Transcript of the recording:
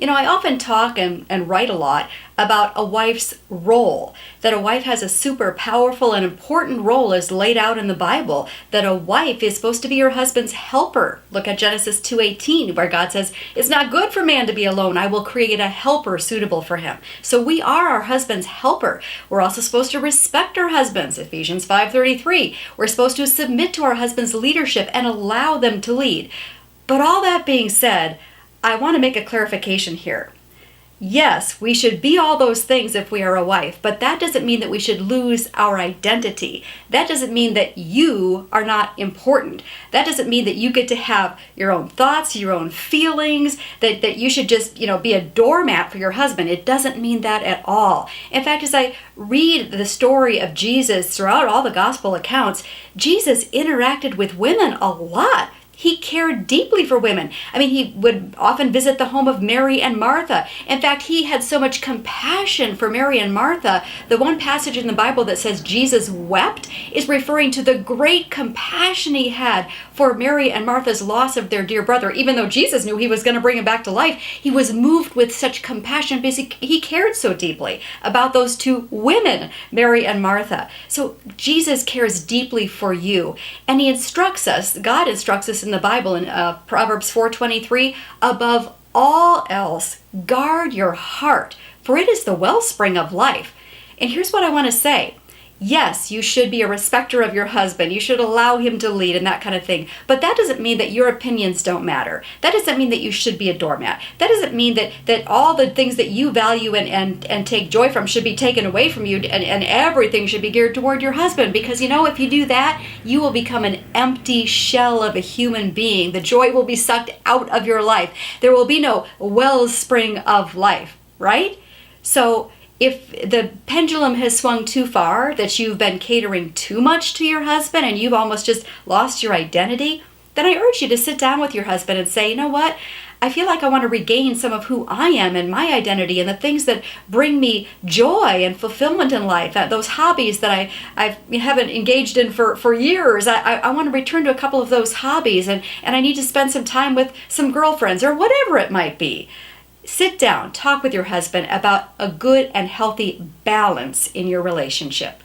I often talk and write a lot about a wife's role, that a wife has a super powerful and important role as laid out in the Bible, that a wife is supposed to be her husband's helper. Look at Genesis 2:18, where God says, "It's not good for man to be alone. I will create a helper suitable for him." So we are our husband's helper. We're also supposed to respect our husbands, Ephesians 5:33. We're supposed to submit to our husband's leadership and allow them to lead. But all that being said, I want to make a clarification here. Yes, we should be all those things if we are a wife, but that doesn't mean that we should lose our identity. That doesn't mean that you are not important. That doesn't mean that you get to have your own thoughts, your own feelings, that you should just, be a doormat for your husband. It doesn't mean that at all. In fact, as I read the story of Jesus throughout all the gospel accounts, Jesus interacted with women a lot. He cared deeply for women. He would often visit the home of Mary and Martha. In fact, he had so much compassion for Mary and Martha. The one passage in the Bible that says Jesus wept is referring to the great compassion he had for Mary and Martha's loss of their dear brother. Even though Jesus knew he was going to bring him back to life, he was moved with such compassion because he cared so deeply about those two women, Mary and Martha. So Jesus cares deeply for you. And he instructs us, God instructs us in the Bible in Proverbs 4:23, above all else, guard your heart, for it is the wellspring of life. And here's what I want to say. Yes, you should be a respecter of your husband. You should allow him to lead and that kind of thing. But that doesn't mean that your opinions don't matter. That doesn't mean that you should be a doormat. That doesn't mean that all the things that you value and take joy from should be taken away from you, and everything should be geared toward your husband. Because if you do that, you will become an empty shell of a human being. The joy will be sucked out of your life. There will be no wellspring of life, right? So if the pendulum has swung too far, that you've been catering too much to your husband and you've almost just lost your identity, then I urge you to sit down with your husband and say, you know what? I feel like I want to regain some of who I am and my identity and the things that bring me joy and fulfillment in life, those hobbies that I haven't engaged in for years. I want to return to a couple of those hobbies, and I need to spend some time with some girlfriends or whatever it might be. Sit down, talk with your husband about a good and healthy balance in your relationship.